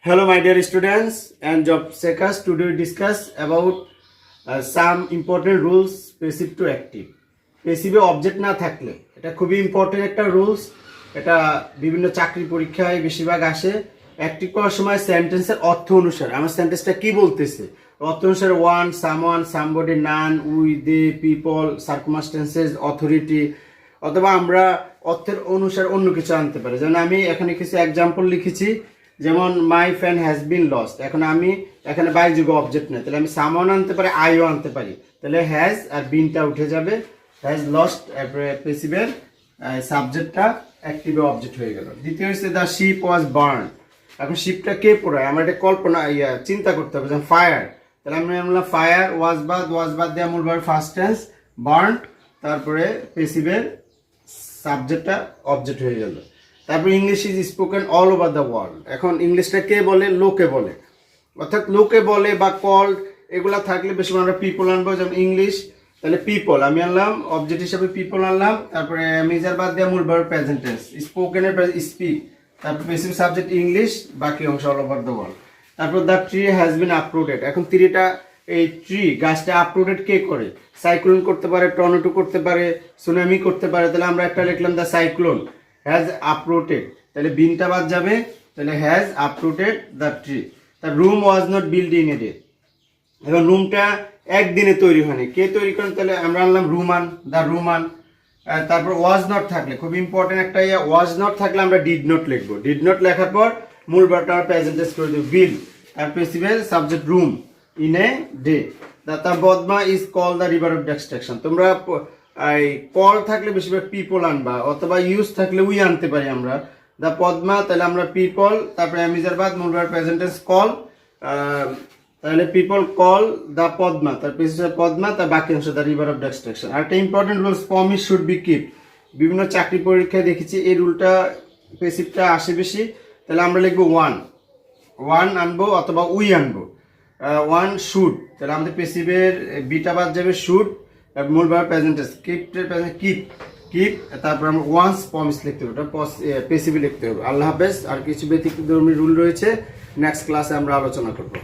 Hello, my dear students and job seekers. Today we discuss about some important rules passive to active. Passive object না থাকলে এটা খুবই important একটা rules. এটা বিভিন্ন চাকরি পরীক্ষায় বেশিরভাগ আসে। অ্যাক্টিভ করার সময় সেন্টেন্সের অর্থ অনুসারে আমার সেন্টেন্সটা কি বলতেছে, অর্থ অনুসারে one, someone, somebody, none, we, they, people, circumstances, authority, অথবা আমরা অর্থের অনুসারে অন্য কিছু আনতে পারি। যেমন আমি এখানে কিছু এক্সাম্পল লিখেছি, যেমন মাই ফ্যান হ্যাজ বিন লস্ট। এখন আমি এখানে বাইযোগ্য অবজেক্ট নেই, তাহলে আমি সামওয়ান আনতে পারি, আইও আনতে পারি। তাহলে হ্যাজ আর বিনটা উঠে যাবে, হ্যাজ লস্ট প্যাসিভের সাবজেক্টটা অ্যাক্টিভে অবজেক্ট হয়ে গেল। দ্বিতীয় হচ্ছে দ্য শিপ ওয়াজ বার্ন। এখন শিপটা কে পোড়ায়, আমরা এটা কল্পনা চিন্তা করতে হবে। যেমন ফায়ার, তাহলে আমি বললাম ফায়ার, ওয়াজ বাদ দিয়ে মূল ভার্ব ফার্স্ট টেন্স, বার্ন, তারপরে প্যাসিভের সাবজেক্টটা অবজেক্ট হয়ে গেল। তারপর English is spoken all over the world. এখন ইংলিশটা কে বলে, লোকে বলে, অর্থাৎ লোকে বলে বা কল্ড এগুলা থাকলে বেশি আমরা পিপল আনবো। যেমন ইংলিশ, তাহলে পিপল আমি আনলাম অবজেক্ট হিসাবে, পিপল আনলাম, তারপরে মেজার বাদ দিয়ে মূল ভার্ব প্রেজেন্ট টেন্স, স্পোকেনের স্পিক, তারপর প্যাসিভ সাবজেক্ট ইংলিশ, বাকি অংশ অল ওভার দ্য ওয়ার্ল্ড। তারপর the tree has been uprooted. এখন ট্রিটা, এই ট্রি গাছটা আপরুটেড কে করে, সাইক্লোন করতে পারে, টর্নেডো করতে পারে, সুনামি করতে পারে। তাহলে আমরা একটা লিখলাম দ্য সাইক্লোন হ্যাজ আপরুটেড, তাহলে বিনটা বাদ যাবে, তাহলে হ্যাজ আপরুটেড দ্য ট্রি। তার room was not build in a day. এবার রুমটা একদিনে তৈরি হয়নি, কে তৈরি করেন, তাহলে আমরা আনলাম রুমান, দ্য রুমান। তারপর ওয়াজ নট থাকলে খুব ইম্পর্টেন্ট একটা ওয়াজ নট থাকলে আমরা ডিড নট লিখবো। ডিড নট লেখার পর মূল ভার্বটা আমরা প্রেজেন্ট টেন্স করে দেবো, বিল, আর প্যাসিভের subject room, in a day. The Padma is call the river of destruction. তোমরা এই কল থাকলে বেশিরভাগ পিপল আনবা, অথবা ইউজ থাকলে উই আনতে পারি আমরা। দ্য পদ্মা, তাহলে আমরা পিপল, তারপরে অ্যামিজার বাদ মূল ভার্ব প্রেজেন্ট টেন্স কল, তাহলে পিপল কল দ্য পদ্মা, তার পেছনে পদ্মা, তার বাকি অংশ দ্য রিভার অফ ডিস্ট্রাকশন। আর একটা important rules, promise should be keep. বিভিন্ন চাকরি পরীক্ষায় দেখেছি এই রুলটা পেসিভটা আসে বেশি। তাহলে আমরা লিখবো ওয়ান আনবো অথবা উই আনবো। ওয়ান শুড, তাহলে আমাদের পেসিভের বিটা বাদ যাবে, শুড, মূল ভার্ব প্রেজেন্ট টেন্স, কিপ, তারপর আমরা ওয়ান্স প্রমিস লিখতে হবে, ওটা পেসিভে লিখতে হবে। আল্লাহ হাফেজ। আর কিছু ব্যতিক্রমী রুল রয়েছে, নেক্সট ক্লাসে আমরা আলোচনা করবো।